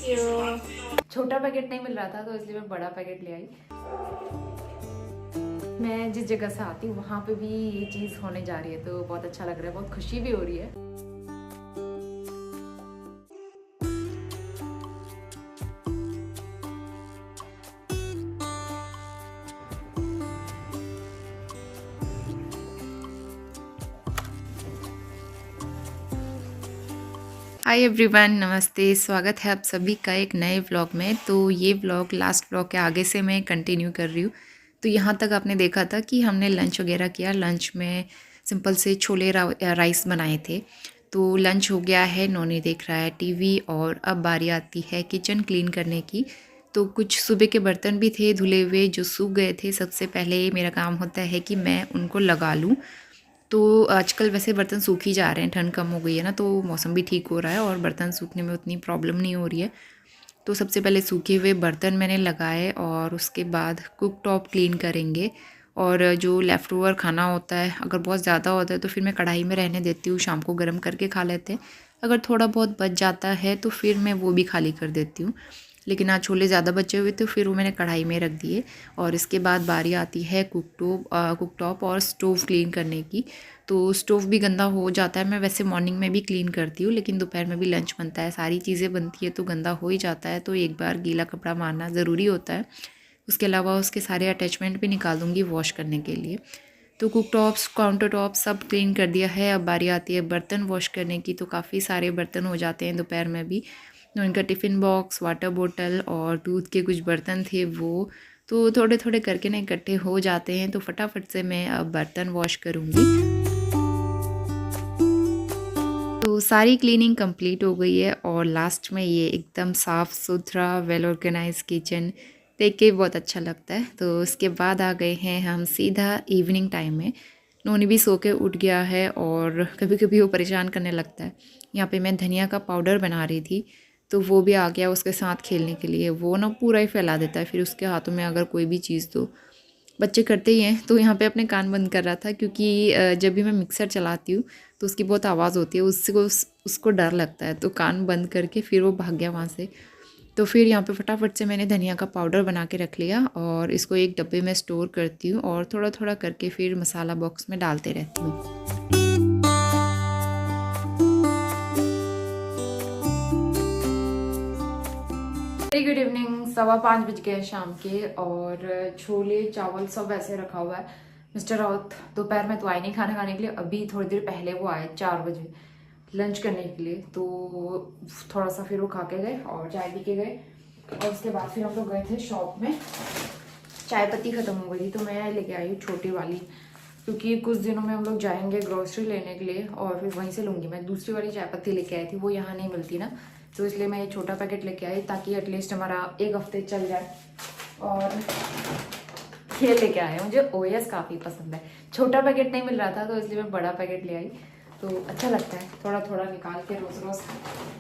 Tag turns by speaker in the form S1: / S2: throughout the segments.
S1: You. छोटा packet नहीं मिल रहा था तो इसलिए मैं बड़ा पैकेट ले आई। मैं जिस जगह से आती हूँ वहाँ पे भी ये चीज़ होने जा रही है तो बहुत अच्छा लग रहा है, बहुत खुशी भी हो रही है। हाय एवरीवन, नमस्ते। स्वागत है आप सभी का एक नए व्लॉग में। तो ये व्लॉग लास्ट व्लॉग के आगे से मैं कंटिन्यू कर रही हूँ। तो यहाँ तक आपने देखा था कि हमने लंच वगैरह किया। लंच में सिंपल से छोले राइस बनाए थे। तो लंच हो गया है, नोनी देख रहा है टीवी और अब बारी आती है किचन क्लीन करने की। तो कुछ सुबह के बर्तन भी थे धुले हुए जो सूख गए थे। सबसे पहले मेरा काम होता है कि मैं उनको लगा लूँ। तो आजकल वैसे बर्तन सूख ही जा रहे हैं, ठंड कम हो गई है ना, तो मौसम भी ठीक हो रहा है और बर्तन सूखने में उतनी प्रॉब्लम नहीं हो रही है। तो सबसे पहले सूखे हुए बर्तन मैंने लगाए और उसके बाद कुक टॉप क्लीन करेंगे। और जो लेफ़्ट ओवर खाना होता है अगर बहुत ज़्यादा होता है तो फिर मैं कढ़ाई में रहने देती हूँ, शाम को गर्म करके खा लेते हैं। अगर थोड़ा बहुत बच जाता है तो फिर मैं वो भी खाली कर देती हूँ। लेकिन आज छोले ज़्यादा बचे हुए थे फिर वो मैंने कढ़ाई में रख दिए। और इसके बाद बारी आती है कुक टॉप और स्टोव क्लीन करने की। तो स्टोव भी गंदा हो जाता है। मैं वैसे मॉर्निंग में भी क्लीन करती हूँ लेकिन दोपहर में भी लंच बनता है, सारी चीज़ें बनती है तो गंदा हो ही जाता है। तो एक बार गीला कपड़ा मारना ज़रूरी होता है। उसके अलावा उसके सारे अटैचमेंट भी निकाल दूँगी वॉश करने के लिए। तो कुक टॉप्स, काउंटर टॉप सब क्लीन कर दिया है। अब बारी आती है बर्तन वॉश करने की। तो काफ़ी सारे बर्तन हो जाते हैं दोपहर में भी। तो इनका टिफ़िन बॉक्स, वाटर बोतल और दूध के कुछ बर्तन थे वो तो थोड़े थोड़े करके ना इकट्ठे हो जाते हैं। तो फटाफट से मैं अब बर्तन वॉश करूँगी। तो सारी क्लीनिंग कंप्लीट हो गई है और लास्ट में ये एकदम साफ़ सुथरा वेल ऑर्गेनाइज किचन देख के बहुत अच्छा लगता है। तो उसके बाद आ गए हैं हम सीधा इवनिंग टाइम में। नोनी भी सो के उठ गया है और कभी कभी वो परेशान करने लगता है। यहाँ पे मैं धनिया का पाउडर बना रही थी तो वो भी आ गया उसके साथ खेलने के लिए। वो ना पूरा ही फैला देता है फिर उसके हाथों में अगर कोई भी चीज़ तो बच्चे करते ही हैं। तो यहाँ पे अपने कान बंद कर रहा था क्योंकि जब भी मैं मिक्सर चलाती हूँ तो उसकी बहुत आवाज़ होती है, उससे उसको डर लगता है। तो कान बंद करके फिर वो भाग गया वहाँ से। तो फिर यहाँ पे फटाफट से मैंने धनिया का पाउडर बना के रख लिया और इसको एक डब्बे में स्टोर करती हूँ और थोड़ा थोड़ा करके फिर मसाला बॉक्स में डालते रहती हूँ। Very good evening. 5:15 बज गए शाम के और छोले चावल सब ऐसे रखा हुआ है। मिस्टर राउत दोपहर में तो आए नहीं खाना खाने के लिए। अभी थोड़ी देर पहले वो आए 4 बजे लंच करने के लिए। तो थोड़ा सा फिर वो खा के गए और चाय पी के गए। और उसके बाद फिर हम लोग गए थे शॉप में। चाय पत्ती ख़त्म हो गई थी तो मैं लेके आई हूँ छोटी वाली, क्योंकि कुछ दिनों में हम लोग जाएंगे ग्रोसरी लेने के लिए और फिर वहीं से लूँगी। मैं दूसरी वाली चाय पत्ती लेके आई थी, वो यहाँ नहीं मिलती ना, तो इसलिए मैं ये छोटा पैकेट लेके आई ताकि एटलीस्ट हमारा 1 हफ्ते चल जाए। और ये लेके आए, मुझे ओएस काफ़ी पसंद है। छोटा पैकेट नहीं मिल रहा था तो इसलिए मैं बड़ा पैकेट ले आई। तो अच्छा लगता है थोड़ा थोड़ा निकाल के रोज़ रोज़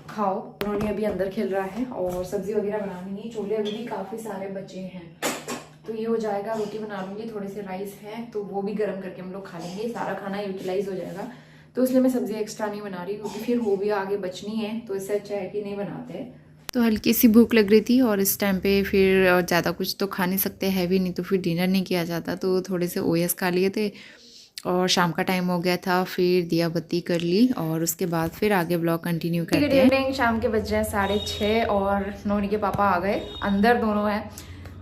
S1: खाओ। उन्होंने अभी अंदर खेल रहा है और सब्जी वगैरह बनानी नहीं, छोले अभी भी काफ़ी सारे बचे हैं तो ये हो जाएगा। रोटी बना लूँगी, थोड़े से राइस हैं तो वो भी गर्म करके हम लोग खा लेंगे, सारा खाना यूटिलाइज हो जाएगा। तो इसलिए मैं सब्जी एक्स्ट्रा नहीं बना रही क्योंकि फिर वो भी आगे बचनी है, तो इससे अच्छा है कि नहीं बनाते। तो हल्की सी भूख लग रही थी और इस टाइम पे फिर ज़्यादा कुछ तो खा नहीं सकते, हैवी नहीं तो फिर डिनर नहीं किया जाता। तो थोड़े से ओएस खा लिए थे और शाम का टाइम हो गया था, फिर दिया बत्ती कर ली और उसके बाद फिर आगे ब्लॉग कंटिन्यू करते हैं। Good evening. शाम के बज रहे हैं 6:30 और नोनी के पापा आ गए, अंदर दोनों हैं,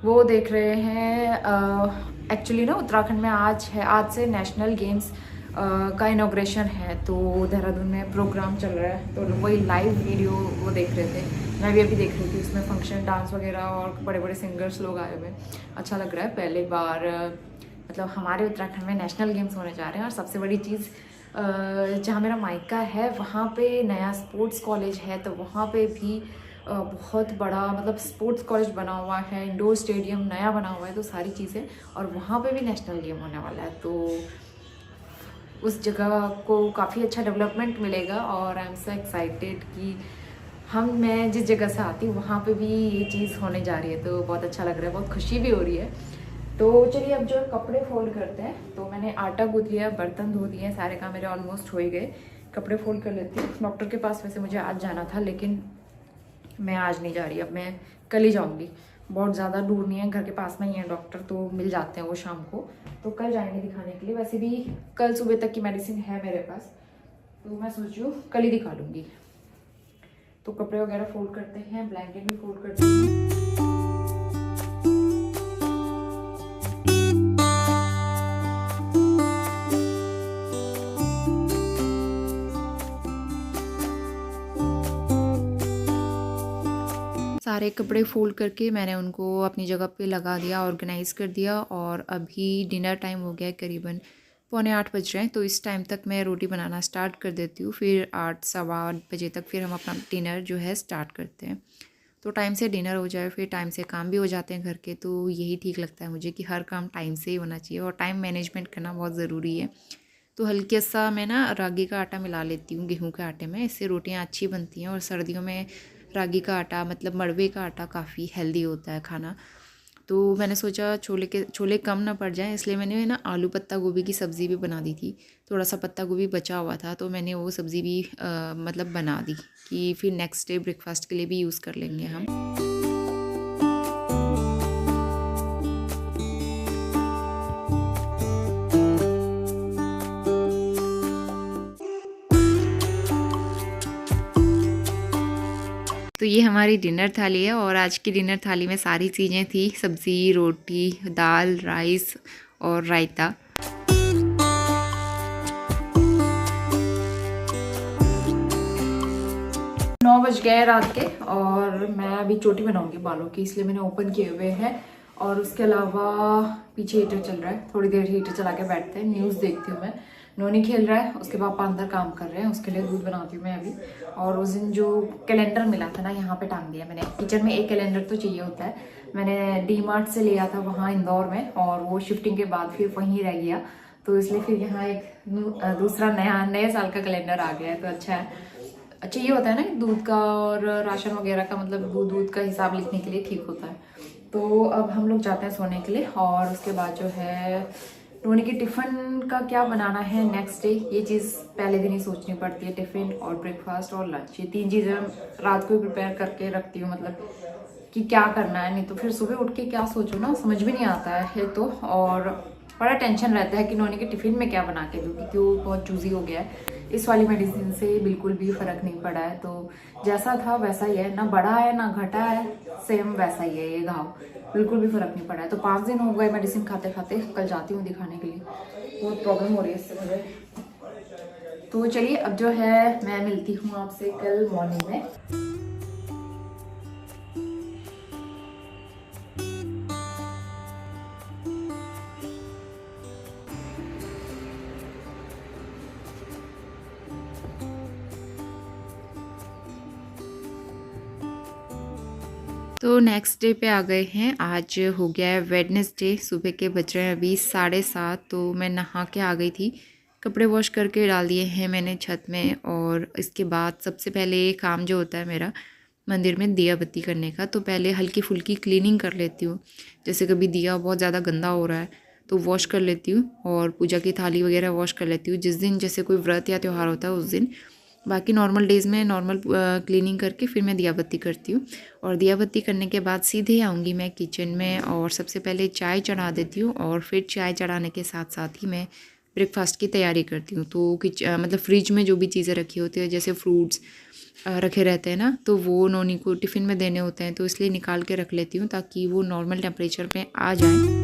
S1: वो देख रहे हैं। एक्चुअली ना उत्तराखंड में आज से नेशनल गेम्स का इनॉग्रेशन है तो देहरादून में प्रोग्राम चल रहा है तो वही लाइव वीडियो वो देख रहे थे। मैं भी अभी देख रही थी, उसमें फंक्शन डांस वगैरह और बड़े बड़े सिंगर्स लोग आए हुए। अच्छा लग रहा है, पहली बार मतलब हमारे उत्तराखंड में नेशनल गेम्स होने जा रहे हैं। और सबसे बड़ी चीज़ जहाँ मेरा मायका है वहाँ पे नया स्पोर्ट्स कॉलेज है तो वहाँ पे भी बहुत बड़ा मतलब स्पोर्ट्स कॉलेज बना हुआ है, इंडोर स्टेडियम नया बना हुआ है, तो सारी चीज़ें और वहाँ पे भी नेशनल गेम होने वाला है। तो उस जगह को काफ़ी अच्छा डेवलपमेंट मिलेगा और आई एम सो एक्साइटेड कि मैं जिस जगह से आती हूँ वहाँ पे भी ये चीज़ होने जा रही है तो बहुत अच्छा लग रहा है, बहुत खुशी भी हो रही है। तो चलिए अब जो कपड़े फोल्ड करते हैं। तो मैंने आटा गूँथ लिया, बर्तन धो दिए, सारे काम मेरे ऑलमोस्ट हो ही गए। कपड़े फोल्ड कर लेती हूँ। डॉक्टर के पास वैसे मुझे आज जाना था लेकिन मैं आज नहीं जा रही, अब मैं कल ही जाऊँगी। बहुत ज़्यादा दूर नहीं है, घर के पास में ही है डॉक्टर, तो मिल जाते हैं वो शाम को, तो कल जाएंगे दिखाने के लिए। वैसे भी कल सुबह तक की मेडिसिन है मेरे पास, तो मैं सोच रही हूँ कल ही दिखा लूँगी। तो कपड़े वगैरह फोल्ड करते हैं, ब्लैंकेट भी फोल्ड करते हैं। सारे कपड़े फोल्ड करके मैंने उनको अपनी जगह पे लगा दिया, ऑर्गेनाइज़ कर दिया। और अभी डिनर टाइम हो गया है, करीबन 7:45 बज रहे हैं। तो इस टाइम तक मैं रोटी बनाना स्टार्ट कर देती हूँ, फिर 8 सवा 8 बजे तक फिर हम अपना डिनर जो है स्टार्ट करते हैं। तो टाइम से डिनर हो जाए, फिर टाइम से काम भी हो जाते हैं घर के। तो यही ठीक लगता है मुझे कि हर काम टाइम से ही होना चाहिए, और टाइम मैनेजमेंट करना बहुत ज़रूरी है। तो हल्के सा मैं ना रागी का आटा मिला लेती हूँ गेहूं के आटे में, इससे रोटियां अच्छी बनती हैं। और सर्दियों में रागी का आटा मतलब मड़वे का आटा काफ़ी हेल्दी होता है खाना। तो मैंने सोचा छोले कम ना पड़ जाएं, इसलिए मैंने ना आलू पत्ता गोभी की सब्ज़ी भी बना दी थी। थोड़ा सा पत्ता गोभी बचा हुआ था, तो मैंने वो सब्ज़ी भी मतलब बना दी कि फिर नेक्स्ट डे ब्रेकफास्ट के लिए भी यूज़ कर लेंगे हम। तो ये हमारी डिनर थाली है, और आज की डिनर थाली में सारी चीज़ें थी, सब्ज़ी, रोटी, दाल, राइस और रायता। 9 बज गए रात के, और मैं अभी चोटी बनाऊंगी बालों की, इसलिए मैंने ओपन किए हुए हैं। और उसके अलावा पीछे हीटर चल रहा है, थोड़ी देर हीटर चला के बैठते हैं, न्यूज़ देखती हूँ मैं। नोनी खेल रहा है, उसके पापा अंदर काम कर रहे हैं, उसके लिए दूध बनाती हूँ मैं अभी। और उस दिन जो कैलेंडर मिला था ना, यहाँ पे टांग दिया मैंने। किचन में एक कैलेंडर तो चाहिए होता है, मैंने डी-मार्ट से लिया था वहाँ इंदौर में, और वो शिफ्टिंग के बाद फिर वहीं रह गया, तो इसलिए फिर यहाँ एक दूसरा नए साल का कैलेंडर आ गया है। तो अच्छा है, अच्छा ये होता है ना कि दूध का और राशन वगैरह का मतलब दूध का हिसाब लिखने के लिए ठीक होता है। तो अब हम लोग जाते हैं सोने के लिए, और उसके बाद जो है टोनी के टिफ़िन का क्या बनाना है नेक्स्ट डे, ये चीज़ पहले दिन ही सोचनी पड़ती है। टिफ़िन और ब्रेकफास्ट और लंच, ये 3 चीज़ें रात को ही प्रिपेयर करके रखती हूँ, मतलब कि क्या करना है, नहीं तो फिर सुबह उठ के क्या सोचूं ना, समझ भी नहीं आता है तो। और बड़ा टेंशन रहता है कि नोनी के टिफ़िन में क्या बना के दूँ, क्योंकि वो बहुत चूजी हो गया है। इस वाली मेडिसिन से बिल्कुल भी फ़र्क नहीं पड़ा है, तो जैसा था वैसा ही है, ना बढ़ा है ना घटा है, सेम वैसा ही है ये घाव, बिल्कुल भी फ़र्क नहीं पड़ा है। तो 5 दिन हो गए मेडिसिन खाते खाते, कल जाती हूँ दिखाने के लिए, बहुत प्रॉब्लम हो रही है इससे मुझे। तो चलिए अब जो है मैं मिलती हूँ आपसे कल मॉर्निंग में। तो नेक्स्ट डे पे आ गए हैं, आज हो गया है वेडनेसडे, सुबह के बज रहे हैं अभी 7:30। तो मैं नहा के आ गई थी, कपड़े वॉश करके डाल दिए हैं मैंने छत में। और इसके बाद सबसे पहले काम जो होता है मेरा मंदिर में दिया बत्ती करने का, तो पहले हल्की फुल्की क्लीनिंग कर लेती हूँ। जैसे कभी दिया बहुत ज़्यादा गंदा हो रहा है तो वॉश कर लेती हूँ, और पूजा की थाली वगैरह वॉश कर लेती हूँ जिस दिन जैसे कोई व्रत या त्यौहार होता है उस दिन। बाकी नॉर्मल डेज़ में नॉर्मल क्लीनिंग करके फिर मैं दिया बत्ती करती हूँ। और दिया बत्ती करने के बाद सीधे आऊँगी मैं किचन में, और सबसे पहले चाय चढ़ा देती हूँ, और फिर चाय चढ़ाने के साथ साथ ही मैं ब्रेकफास्ट की तैयारी करती हूँ। तो मतलब फ्रिज में जो भी चीज़ें रखी होती है, जैसे फ्रूट्स रखे रहते हैं ना, तो वो नोनी को टिफ़िन में देने होते हैं, तो इसलिए निकाल के रख लेती हूँ ताकि वो नॉर्मल टेम्परेचर पे आ जाए।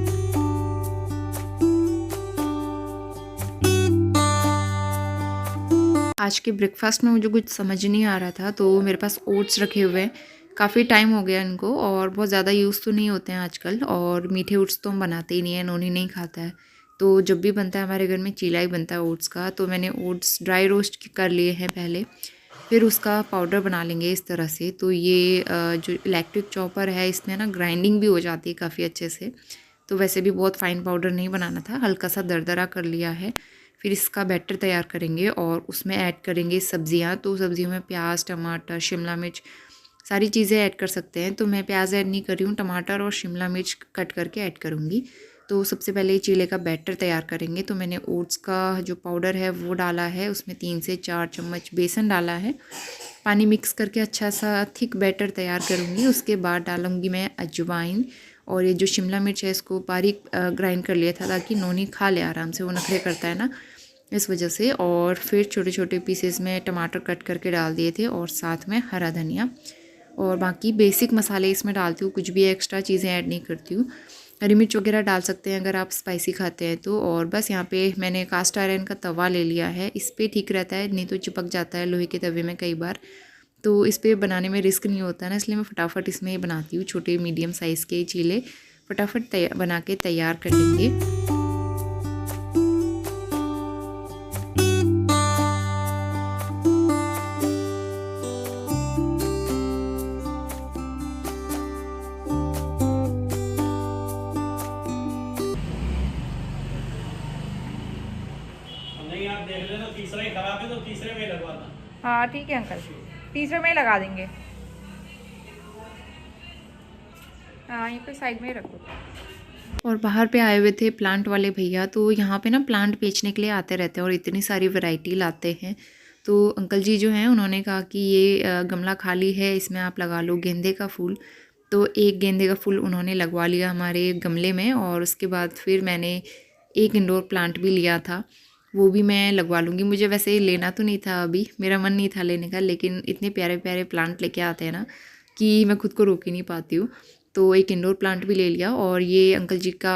S1: आज के ब्रेकफास्ट में मुझे कुछ समझ नहीं आ रहा था, तो मेरे पास ओट्स रखे हुए हैं, काफ़ी टाइम हो गया इनको, और बहुत ज़्यादा यूज़ तो नहीं होते हैं आजकल। और मीठे ओट्स तो हम बनाते ही नहीं है, नोनी नहीं खाता है, तो जब भी बनता है हमारे घर में चीला ही बनता है ओट्स का। तो मैंने ओट्स ड्राई रोस्ट कर लिए हैं पहले, फिर उसका पाउडर बना लेंगे इस तरह से। तो ये जो इलेक्ट्रिक चॉपर है इसमें ना ग्राइंडिंग भी हो जाती है काफ़ी अच्छे से। तो वैसे भी बहुत फाइन पाउडर नहीं बनाना था, हल्का सा दरदरा कर लिया है। फिर इसका बैटर तैयार करेंगे और उसमें ऐड करेंगे सब्जियां। तो सब्जियों में प्याज, टमाटर, शिमला मिर्च सारी चीज़ें ऐड कर सकते हैं। तो मैं प्याज ऐड नहीं कर रही हूँ, टमाटर और शिमला मिर्च कट करके ऐड करूँगी। तो सबसे पहले चीले का बैटर तैयार करेंगे। तो मैंने ओट्स का जो पाउडर है वो डाला है, उसमें 3 से 4 चम्मच बेसन डाला है, पानी मिक्स करके अच्छा सा थिक बैटर तैयार करूँगी। उसके बाद डालूँगी मैं अजवाइन, और ये जो शिमला मिर्च है इसको बारीक ग्राइंड कर लिया था ताकि नोनी खा ले आराम से, वो नखरे करता है ना इस वजह से। और फिर छोटे छोटे पीसेस में टमाटर कट करके डाल दिए थे, और साथ में हरा धनिया, और बाकी बेसिक मसाले इसमें डालती हूँ, कुछ भी एक्स्ट्रा चीज़ें ऐड नहीं करती हूँ। हरी मिर्च वगैरह डाल सकते हैं अगर आप स्पाइसी खाते हैं तो। और बस यहाँ पे मैंने कास्ट आयरन का तवा ले लिया है, इस पर ठीक रहता है, नहीं तो चिपक जाता है लोहे के तवे में कई बार। तो इस पर बनाने में रिस्क नहीं होता ना, इसलिए मैं फटाफट इसमें बनाती हूँ। छोटे मीडियम साइज़ के चीले फटाफट बना के तैयार कर लेंगे।
S2: नहीं आप देख लेना, तीसरा ही खराब है तो तीसरे में लगवाना।
S1: हाँ ठीक है अंकल, तीसरे में लगा देंगे। हाँ ये पे साइड में ही रखो। और बाहर पे आए हुए थे प्लांट वाले भैया, तो यहाँ पे ना प्लांट बेचने के लिए आते रहते हैं और इतनी सारी वैरायटी लाते हैं। तो अंकल जी जो हैं उन्होंने कहा कि ये गमला खाली है, इसमें आप लगा लो गेंदे का फूल। तो एक गेंदे का फूल उन्होंने लगवा लिया हमारे गमले में, और उसके बाद फिर मैंने एक इंडोर प्लांट भी लिया था, वो भी मैं लगवा लूँगी। मुझे वैसे लेना तो नहीं था, अभी मेरा मन नहीं था लेने का, लेकिन इतने प्यारे प्यारे प्लांट लेके आते हैं ना कि मैं खुद को रोक ही नहीं पाती हूँ। तो एक इंडोर प्लांट भी ले लिया। और ये अंकल जी का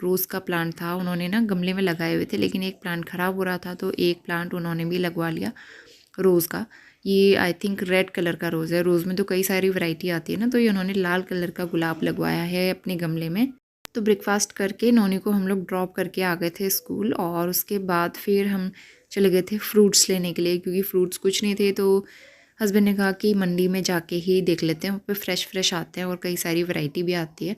S1: रोज़ का प्लांट था, उन्होंने ना गमले में लगाए हुए थे, लेकिन एक प्लांट ख़राब हो रहा था तो एक प्लांट उन्होंने भी लगवा लिया रोज़ का। ये आई थिंक रेड कलर का रोज़ है, रोज़ में तो कई सारी वैरायटी आती है ना, तो ये उन्होंने लाल कलर का गुलाब लगवाया है अपने गमले में। तो ब्रेकफास्ट करके नोनी को हम लोग ड्रॉप करके आ गए थे स्कूल, और उसके बाद फिर हम चले गए थे फ्रूट्स लेने के लिए, क्योंकि फ्रूट्स कुछ नहीं थे। तो हस्बैंड ने कहा कि मंडी में जाके ही देख लेते हैं, वहाँ पे फ्रेश आते हैं और कई सारी वैरायटी भी आती है।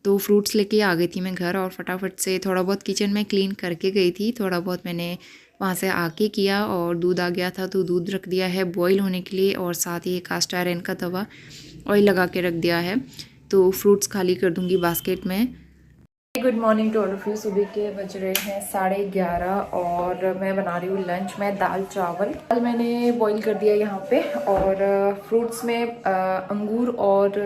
S1: तो फ्रूट्स लेके आ गई थी मैं घर, और फटाफट से थोड़ा बहुत किचन में क्लीन करके गई थी, थोड़ा बहुत मैंने वहाँ से आके किया। और दूध आ गया था तो दूध रख दिया है बॉईल होने के लिए, और साथ ही कास्ट आयरन का तवा ऑयल लगा के रख दिया है। तो फ्रूट्स खाली कर दूँगी बास्केट में। Good morning to all of you. सुबह के बज रहे हैं 11:30 और मैं बना रही हूँ लंच में दाल चावल। दाल मैंने बॉईल कर दिया यहाँ पे, और फ्रूट्स में अंगूर और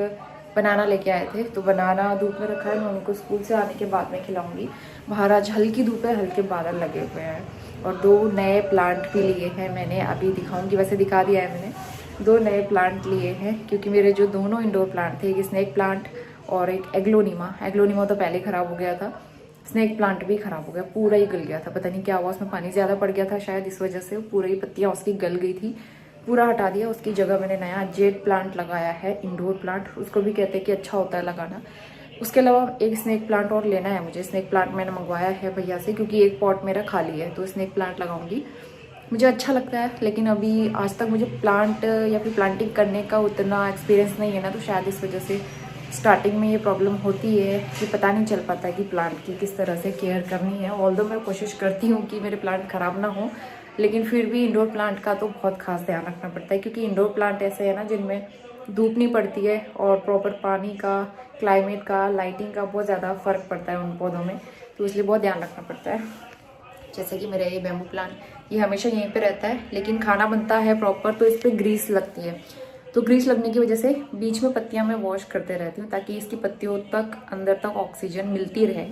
S1: बनाना लेके आए थे, तो बनाना धूप में रखा है, मैं उनको स्कूल से आने के बाद में खिलाऊंगी। बाहर आज हल्की धूप है, हल्के बादल लगे हुए हैं, और 2 नए प्लांट भी लिए हैं मैंने, अभी दिखाऊंगी, वैसे दिखा दिया है मैंने। 2 नए प्लांट लिए हैं, क्योंकि मेरे जो दोनों इंडोर प्लांट थे, एक स्नेक प्लांट और एक एग्लोनीमा तो पहले ख़राब हो गया था, स्नेक प्लांट भी ख़राब हो गया, पूरा ही गल गया था, पता नहीं क्या हुआ, उसमें पानी ज़्यादा पड़ गया था शायद, इस वजह से पूरी ही पत्तियाँ उसकी गल गई थी, पूरा हटा दिया। उसकी जगह मैंने नया जेड प्लांट लगाया है, इंडोर प्लांट, उसको भी कहते हैं कि अच्छा होता है लगाना। उसके अलावा एक स्नेक प्लांट और लेना है मुझे, स्नेक प्लांट मैंने मंगवाया है भैया से, क्योंकि एक पॉट मेरा खाली है, तो स्नेक प्लांट लगाऊंगी, मुझे अच्छा लगता है। लेकिन अभी आज तक मुझे प्लांट या फिर प्लांटिंग करने का उतना एक्सपीरियंस नहीं है ना, तो शायद इस वजह से स्टार्टिंग में ये प्रॉब्लम होती है कि पता नहीं चल पाता है कि प्लांट की किस तरह से केयर करनी है। ऑल्दो मैं कोशिश करती हूँ कि मेरे प्लांट ख़राब ना हो, लेकिन फिर भी इंडोर प्लांट का तो बहुत खास ध्यान रखना पड़ता है, क्योंकि इंडोर प्लांट ऐसे है ना जिनमें धूप नहीं पड़ती है, और प्रॉपर पानी का, क्लाइमेट का, लाइटिंग का बहुत ज़्यादा फ़र्क पड़ता है उन पौधों में, तो इसलिए बहुत ध्यान रखना पड़ता है। जैसे कि मेरा ये बैम्बू प्लांट, ये हमेशा यहीं पे रहता है, लेकिन खाना बनता है प्रॉपर तो इस पर ग्रीस लगती है, तो ग्रीस लगने की वजह से बीच में पत्तियां मैं वॉश करते रहती हूँ, ताकि इसकी पत्तियों तक अंदर तक ऑक्सीजन मिलती रहे,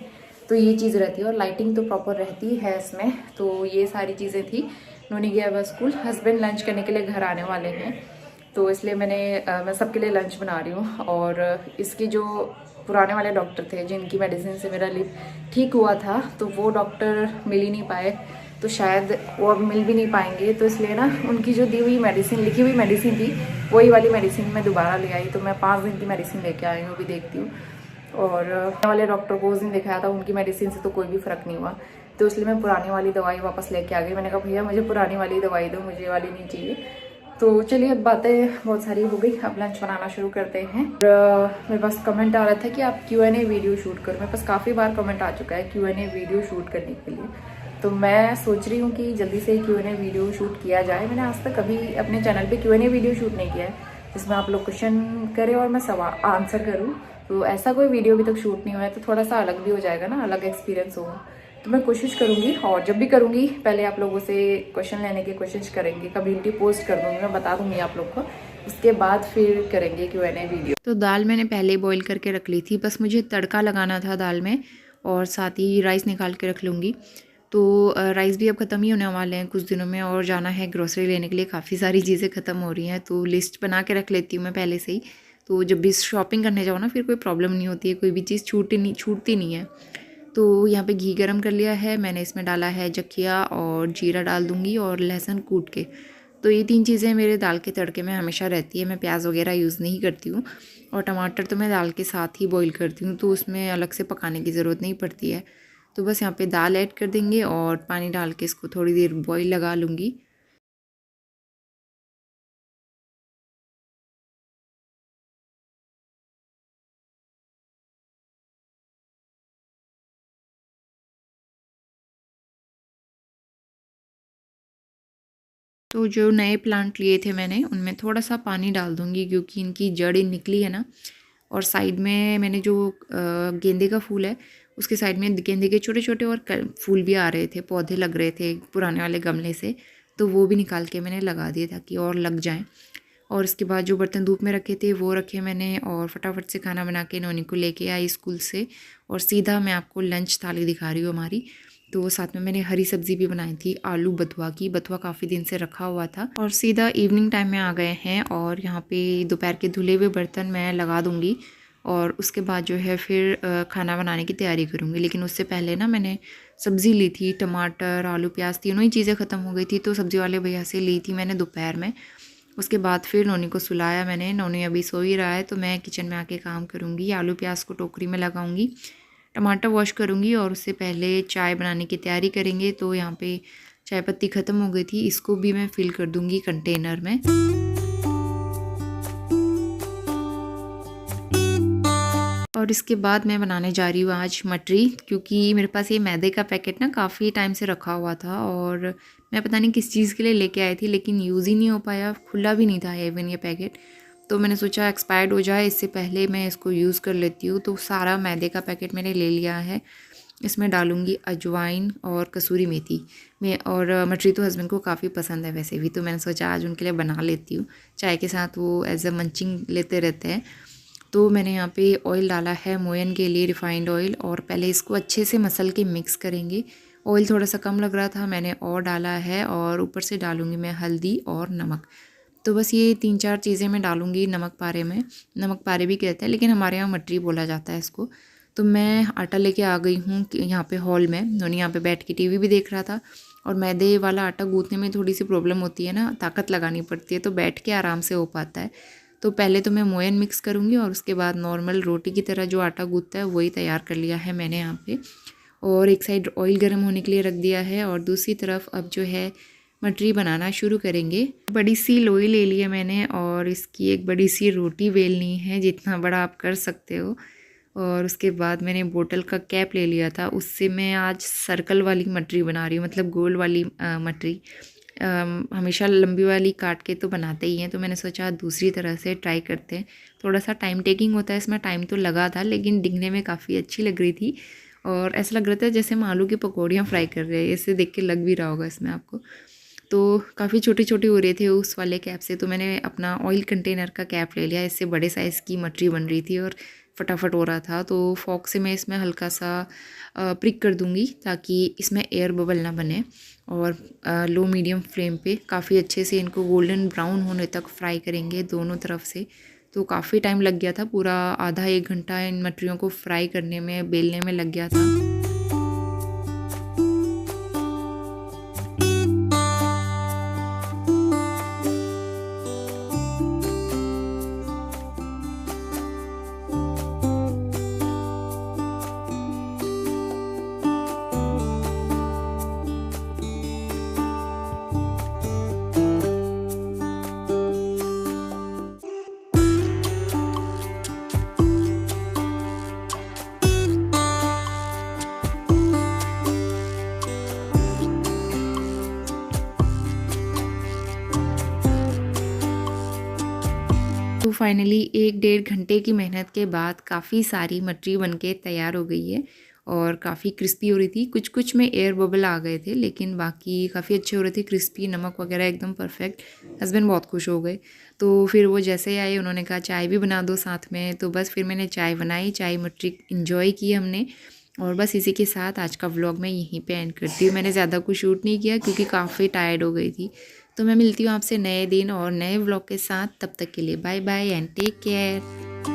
S1: तो ये चीज़ रहती है। और लाइटिंग तो प्रॉपर रहती है इसमें, तो ये सारी चीज़ें थी। नोनी गया हुआ स्कूल, हस्बैंड लंच करने के लिए घर आने वाले हैं, तो इसलिए मैं सबके लिए लंच बना रही हूँ। और इसके जो पुराने वाले डॉक्टर थे जिनकी मेडिसिन से मेरा लिप ठीक हुआ था, तो वो डॉक्टर मिल ही नहीं पाए, तो शायद वो अब मिल भी नहीं पाएंगे, तो इसलिए ना उनकी जो दी हुई मेडिसिन, लिखी हुई मेडिसिन थी, वही वाली मेडिसिन मैं दोबारा ले आई, तो मैं 5 दिन की मेडिसिन लेके आई हूँ, अभी देखती हूँ। और वाले डॉक्टर को उस दिन दिखाया था, उनकी मेडिसिन से तो कोई भी फ़र्क नहीं हुआ, तो इसलिए मैं पुरानी वाली दवाई वापस लेके आ गई। मैंने कहा भैया मुझे पुरानी वाली दवाई दो, मुझे वाली नहीं चाहिए। तो चलिए, अब बातें बहुत सारी हो गई, अब लंच बनाना शुरू करते हैं। मेरे पास कमेंट आ रहा था कि आप Q&A वीडियो शूट करो, मेरे पास काफ़ी बार कमेंट आ चुका है Q&A वीडियो शूट करने के लिए, तो मैं सोच रही हूँ कि जल्दी से Q&A वीडियो शूट किया जाए। मैंने आज तक कभी अपने चैनल पे Q&A वीडियो शूट नहीं किया है, जिसमें आप लोग क्वेश्चन करें और मैं सवाल आंसर करूँ, तो ऐसा कोई वीडियो अभी तक शूट नहीं हुआ है, तो थोड़ा सा अलग भी हो जाएगा ना, अलग एक्सपीरियंस होगा। तो मैं कोशिश करूँगी, और जब भी करूँगी पहले आप लोगों से क्वेश्चन लेने की कोशिश करेंगे, कम्युनिटी पोस्ट कर दूँगी, मैं बता दूँगी आप लोग को, उसके बाद फिर करेंगे Q&A वीडियो। तो दाल मैंने पहले बॉईल करके रख ली थी, बस मुझे तड़का लगाना था दाल में, और साथ ही राइस निकाल के रख लूँगी। तो राइस भी अब ख़त्म ही होने वाले हैं कुछ दिनों में, और जाना है ग्रोसरी लेने के लिए, काफ़ी सारी चीज़ें ख़त्म हो रही हैं, तो लिस्ट बना के रख लेती हूँ मैं पहले से ही। तो जब भी शॉपिंग करने जाओ ना, फिर कोई प्रॉब्लम नहीं होती है, कोई भी चीज़ छूटती नहीं है। तो यहाँ पे घी गरम कर लिया है मैंने, इसमें डाला है जखिया और जीरा डाल दूँगी, और लहसुन कूट के। तो ये 3 चीज़ें मेरे दाल के तड़के में हमेशा रहती है, मैं प्याज वगैरह यूज़ नहीं करती हूँ। और टमाटर तो मैं दाल के साथ ही बॉईल करती हूँ, तो उसमें अलग से पकाने की ज़रूरत नहीं पड़ती है। तो बस यहाँ पे दाल ऐड कर देंगे और पानी डाल के इसको थोड़ी देर बॉईल लगा लूँगी। तो जो नए प्लांट लिए थे मैंने, उनमें थोड़ा सा पानी डाल दूँगी, क्योंकि इनकी जड़ें निकली है ना। और साइड में मैंने जो गेंदे का फूल है, उसके साइड में गेंदे के छोटे छोटे और फूल भी आ रहे थे, पौधे लग रहे थे पुराने वाले गमले से, तो वो भी निकाल के मैंने लगा दिए ताकि और लग जाएं। और इसके बाद जो बर्तन धूप में रखे थे वो रखे मैंने, और फटाफट से खाना बना के नोनी को लेके आई स्कूल से, और सीधा मैं आपको लंच थाली दिखा रही हूँ हमारी। तो साथ में मैंने हरी सब्ज़ी भी बनाई थी, आलू बथुआ की, बथुआ काफ़ी दिन से रखा हुआ था। और सीधा इवनिंग टाइम में आ गए हैं, और यहाँ पे दोपहर के धुले हुए बर्तन मैं लगा दूँगी, और उसके बाद जो है फिर खाना बनाने की तैयारी करूँगी। लेकिन उससे पहले ना मैंने सब्ज़ी ली थी, टमाटर आलू प्याज तीनों ही चीज़ें ख़त्म हो गई थी, तो सब्ज़ी वाले भैया से ली थी मैंने दोपहर में। उसके बाद फिर नोनी को सुलाया मैंने, नोनी अभी सो ही रहा है, तो मैं किचन में आके काम करूँगी। आलू प्याज को टोकरी में लगाऊंगी, टमाटर वॉश करूँगी, और उससे पहले चाय बनाने की तैयारी करेंगे। तो यहाँ पे चाय पत्ती ख़त्म हो गई थी, इसको भी मैं फिल कर दूँगी कंटेनर में। और इसके बाद मैं बनाने जा रही हूँ आज मटरी, क्योंकि मेरे पास ये मैदे का पैकेट ना काफ़ी टाइम से रखा हुआ था, और मैं पता नहीं किस चीज़ के लिए लेके आई थी, लेकिन यूज़ ही नहीं हो पाया, खुला भी नहीं था इवन ये पैकेट। तो मैंने सोचा एक्सपायर्ड हो जाए इससे पहले मैं इसको यूज़ कर लेती हूँ। तो सारा मैदे का पैकेट मैंने ले लिया है, इसमें डालूँगी अजवाइन और कसूरी मेथी में। और मटरी तो हस्बैंड को काफ़ी पसंद है वैसे भी, तो मैंने सोचा आज उनके लिए बना लेती हूँ, चाय के साथ वो एज अ मंचिंग लेते रहते हैं। तो मैंने यहाँ पे ऑयल डाला है मोयन के लिए, रिफाइंड ऑयल, और पहले इसको अच्छे से मसल के मिक्स करेंगे। ऑयल थोड़ा सा कम लग रहा था, मैंने और डाला है, और ऊपर से डालूँगी मैं हल्दी और नमक। तो बस ये 3-4 चीज़ें मैं डालूँगी नमक पारे में, नमक पारे भी कहते हैं, लेकिन हमारे यहाँ मटरी बोला जाता है इसको। तो मैं आटा लेके आ गई हूँ यहाँ पे हॉल में, नोनी यहाँ पे बैठ के टीवी भी देख रहा था। और मैदे वाला आटा गूँथने में थोड़ी सी प्रॉब्लम होती है ना, ताकत लगानी पड़ती है, तो बैठ के आराम से हो पाता है। तो पहले तो मैं मोयन मिक्स करूँगी, और उसके बाद नॉर्मल रोटी की तरह जो आटा गूँथता है वही तैयार कर लिया है मैंने यहाँ पे। और एक साइड ऑयल गर्म होने के लिए रख दिया है, और दूसरी तरफ अब जो है मटरी बनाना शुरू करेंगे। बड़ी सी लोई ले ली है मैंने, और इसकी एक बड़ी सी रोटी बेलनी है, जितना बड़ा आप कर सकते हो। और उसके बाद मैंने बोतल का कैप ले लिया था, उससे मैं आज सर्कल वाली मटरी बना रही हूँ, मतलब गोल वाली मटरी। हमेशा लंबी वाली काट के तो बनाते ही हैं, तो मैंने सोचा दूसरी तरह से ट्राई करते हैं। थोड़ा सा टाइम टेकिंग होता है इसमें, टाइम तो लगा था, लेकिन दिखने में काफ़ी अच्छी लग रही थी, और ऐसा लग रहा था जैसे हम आलू की पकौड़ियाँ फ्राई कर रहे हैं, इससे देख के लग भी रहा होगा इसमें आपको। तो काफ़ी छोटे छोटे हो रहे थे उस वाले कैप से, तो मैंने अपना ऑयल कंटेनर का कैप ले लिया, इससे बड़े साइज़ की मटरी बन रही थी और फटाफट हो रहा था। तो फॉक से मैं इसमें हल्का सा प्रिक कर दूंगी, ताकि इसमें एयर बबल ना बने। और लो मीडियम फ्लेम पे काफ़ी अच्छे से इनको गोल्डन ब्राउन होने तक फ्राई करेंगे दोनों तरफ से। तो काफ़ी टाइम लग गया था, पूरा आधा 1 घंटा इन मटरियों को फ्राई करने में, बेलने में लग गया था। तो फाइनली 1-1.5 घंटे की मेहनत के बाद काफ़ी सारी मटरी बनके तैयार हो गई है और काफ़ी क्रिस्पी हो रही थी। कुछ कुछ में एयर बबल आ गए थे, लेकिन बाकी काफ़ी अच्छे हो रहे थे, क्रिस्पी, नमक वगैरह एकदम परफेक्ट। हस्बैंड बहुत खुश हो गए। तो फिर वो जैसे ही आए उन्होंने कहा चाय भी बना दो साथ में, तो बस फिर मैंने चाय बनाई, चाय मटरी इन्जॉय की हमने। और बस इसी के साथ आज का व्लॉग मैं यहीं पे एंड करती हूँ। मैंने ज़्यादा कुछ शूट नहीं किया क्योंकि काफ़ी टायर्ड हो गई थी। तो मैं मिलती हूँ आपसे नए दिन और नए व्लॉग के साथ। तब तक के लिए bye bye and take care.